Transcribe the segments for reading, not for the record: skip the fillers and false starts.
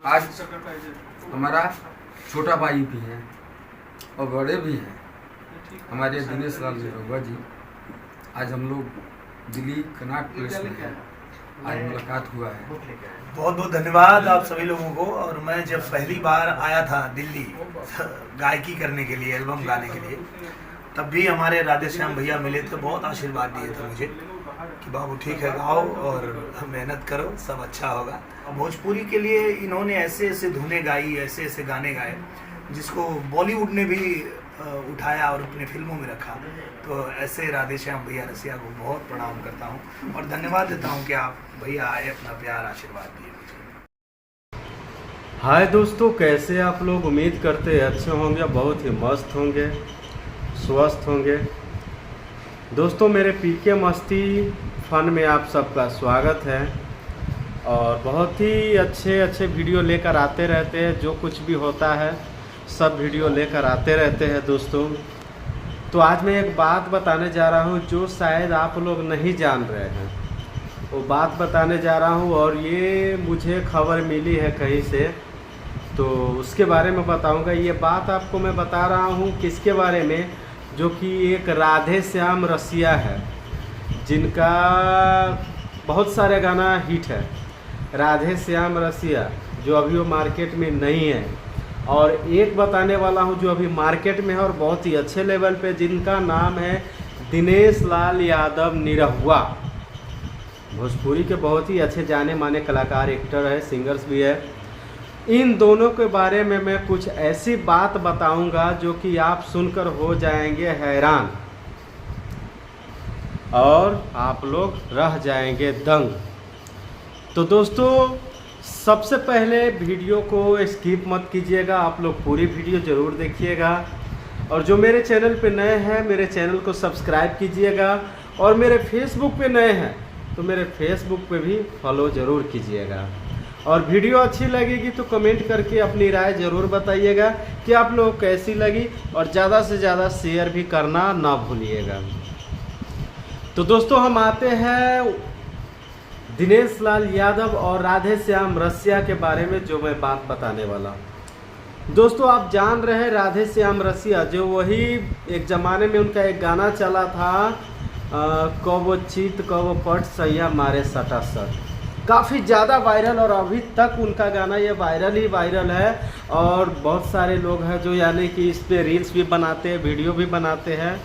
आज हमारा छोटा भाई भी है और बड़े भी हैं हमारे दिनेश लाल निरहुआ जी। आज हम लोग दिल्ली कनाट प्लेस में हैं, आज मुलाकात हुआ है। बहुत बहुत धन्यवाद आप सभी लोगों को। और मैं जब पहली बार आया था दिल्ली गायकी करने के लिए, एल्बम गाने के लिए, तब भी हमारे राधे श्याम भैया मिले थे, बहुत आशीर्वाद दिए थे मुझे कि बाबू ठीक है, गाओ और मेहनत करो, सब अच्छा होगा। भोजपुरी के लिए इन्होंने ऐसे ऐसे धुनें गाई, ऐसे ऐसे गाने गाए जिसको बॉलीवुड ने भी उठाया और अपने फिल्मों में रखा। तो ऐसे राधे श्याम भैया रसिया को बहुत प्रणाम करता हूँ और धन्यवाद देता हूँ कि आप भैया आए, अपना प्यार आशीर्वाद दिए मुझे। हाय दोस्तों, कैसे आप लोग? उम्मीद करते हैं अच्छे होंगे, बहुत ही मस्त होंगे, स्वस्थ होंगे। दोस्तों, मेरे पीके मस्ती फन में आप सबका स्वागत है और बहुत ही अच्छे अच्छे वीडियो लेकर आते रहते हैं। जो कुछ भी होता है सब वीडियो लेकर आते रहते हैं दोस्तों। तो आज मैं एक बात बताने जा रहा हूँ जो शायद आप लोग नहीं जान रहे हैं, वो बात बताने जा रहा हूँ। और ये मुझे खबर मिली है कहीं से, तो उसके बारे में बताऊँगा। ये बात आपको मैं बता रहा हूँ किसके बारे में, जो कि एक राधे श्याम रसिया है, जिनका बहुत सारे गाना हिट है। राधे श्याम रसिया जो अभी वो मार्केट में नहीं है, और एक बताने वाला हूँ जो अभी मार्केट में है और बहुत ही अच्छे लेवल पे, जिनका नाम है दिनेश लाल यादव निरहुआ। भोजपुरी के बहुत ही अच्छे जाने माने कलाकार, एक्टर है, सिंगर्स भी है। इन दोनों के बारे में मैं कुछ ऐसी बात बताऊंगा जो कि आप सुनकर हो जाएंगे हैरान और आप लोग रह जाएंगे दंग। तो दोस्तों, सबसे पहले वीडियो को स्किप मत कीजिएगा, आप लोग पूरी वीडियो ज़रूर देखिएगा। और जो मेरे चैनल पे नए हैं, मेरे चैनल को सब्सक्राइब कीजिएगा। और मेरे फेसबुक पे नए हैं तो मेरे फेसबुक पे भी फॉलो ज़रूर कीजिएगा। और वीडियो अच्छी लगेगी तो कमेंट करके अपनी राय ज़रूर बताइएगा कि आप लोगों को कैसी लगी, और ज़्यादा से ज़्यादा शेयर भी करना ना भूलिएगा। तो दोस्तों, हम आते हैं दिनेश लाल यादव और राधे श्याम रसिया के बारे में जो मैं बात बताने वाला हूँ। दोस्तों, आप जान रहे हैं राधे श्याम रसिया, जो वही एक ज़माने में उनका एक गाना चला था, कबो चित कबो पट सैया मारे सटा सट, काफ़ी ज़्यादा वायरल। और अभी तक उनका गाना ये वायरल ही वायरल है। और बहुत सारे लोग हैं जो यानी कि इस पर रील्स भी बनाते हैं, वीडियो भी बनाते हैं।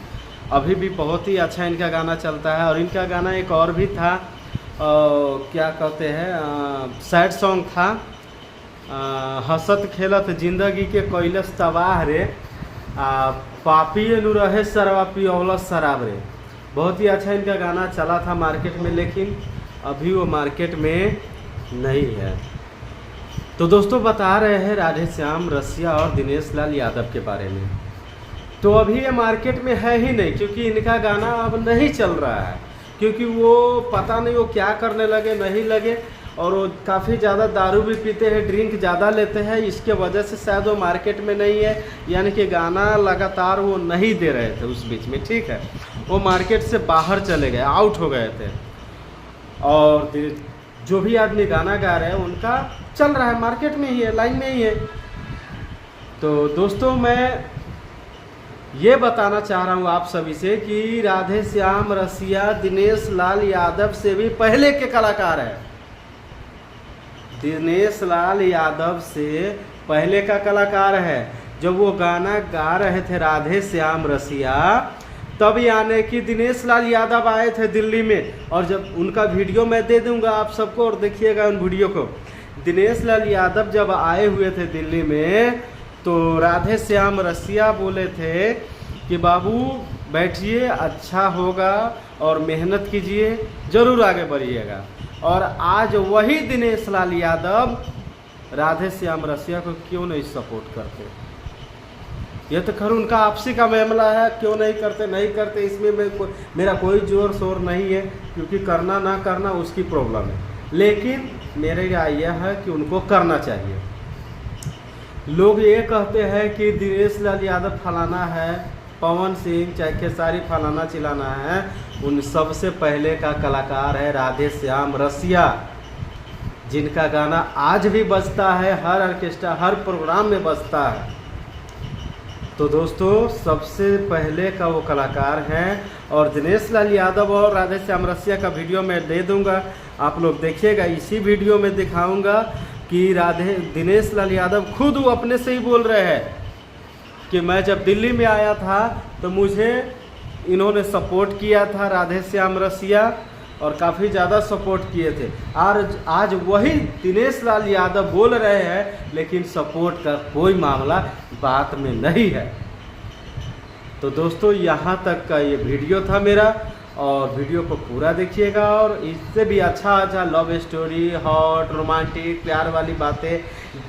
अभी भी बहुत ही अच्छा इनका गाना चलता है। और इनका गाना एक और भी था, क्या कहते हैं, सैड सॉन्ग था, हंसत खेलत जिंदगी के कैलस तबाह रे, पापी नु रहे सरवा पियौलस शराब रे। बहुत ही अच्छा इनका गाना चला था मार्केट में, लेकिन अभी वो मार्केट में नहीं है। तो दोस्तों, बता रहे हैं राधे श्याम रसिया और दिनेश लाल यादव के बारे में। तो अभी ये मार्केट में है ही नहीं, क्योंकि इनका गाना अब नहीं चल रहा है, क्योंकि वो पता नहीं वो क्या करने लगे, नहीं लगे। और वो काफ़ी ज़्यादा दारू भी पीते हैं, ड्रिंक ज़्यादा लेते हैं, इसके वजह से शायद वो मार्केट में नहीं है। यानी कि गाना लगातार वो नहीं दे रहे थे उस बीच में, ठीक है, वो मार्केट से बाहर चले गए, आउट हो गए थे। और जो भी आदमी गाना गा रहे हैं उनका चल रहा है, मार्केट में ही है, लाइन में ही है। तो दोस्तों, मैं ये बताना चाह रहा हूँ आप सभी से कि राधे श्याम रसिया दिनेश लाल यादव से भी पहले के कलाकार हैं। दिनेश लाल यादव से पहले का कलाकार है। जब वो गाना गा रहे थे राधे श्याम रसिया, तब यानी कि दिनेश लाल यादव आए थे दिल्ली में। और जब उनका वीडियो मैं दे दूंगा आप सबको, और देखिएगा उन वीडियो को। दिनेश लाल यादव जब आए हुए थे दिल्ली में, तो राधे श्याम रसिया बोले थे कि बाबू बैठिए, अच्छा होगा और मेहनत कीजिए, ज़रूर आगे बढ़िएगा। और आज वही दिनेश लाल यादव राधे श्याम रसिया को क्यों नहीं सपोर्ट करते? ये तो खैर उनका आपसी का मामला है, क्यों नहीं करते, नहीं करते, इसमें मेरा कोई जोर शोर नहीं है, क्योंकि करना ना करना उसकी प्रॉब्लम है। लेकिन मेरी राय यह है कि उनको करना चाहिए। लोग ये कहते हैं कि दिनेश लाल यादव फलाना है, पवन सिंह चाहे खेसारी फलाना चिलाना है, उन सबसे पहले का कलाकार है राधे श्याम रसिया, जिनका गाना आज भी बजता है, हर ऑर्केस्ट्रा हर प्रोग्राम में बजता है। तो दोस्तों सबसे पहले का वो कलाकार हैं और दिनेश लाल यादव और राधे श्याम रसिया का वीडियो मैं दे दूंगा, आप लोग देखिएगा। इसी वीडियो में दिखाऊंगा कि दिनेश लाल यादव खुद वो अपने से ही बोल रहे हैं कि मैं जब दिल्ली में आया था तो मुझे इन्होंने सपोर्ट किया था, राधे श्याम रसिया, और काफ़ी ज़्यादा सपोर्ट किए थे। और आज वही दिनेश लाल यादव बोल रहे हैं, लेकिन सपोर्ट का कोई मामला बात में नहीं है। तो दोस्तों यहाँ तक का ये वीडियो था मेरा, और वीडियो को पूरा देखिएगा। और इससे भी अच्छा लव स्टोरी, हॉट, रोमांटिक, प्यार वाली बातें,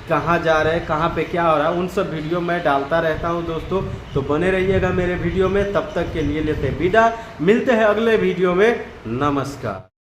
कहाँ जा रहे हैं, कहाँ पे क्या हो रहा है, उन सब वीडियो मैं डालता रहता हूं दोस्तों। तो बने रहिएगा मेरे वीडियो में। तब तक के लिए लेते विदा, मिलते हैं अगले वीडियो में। नमस्कार।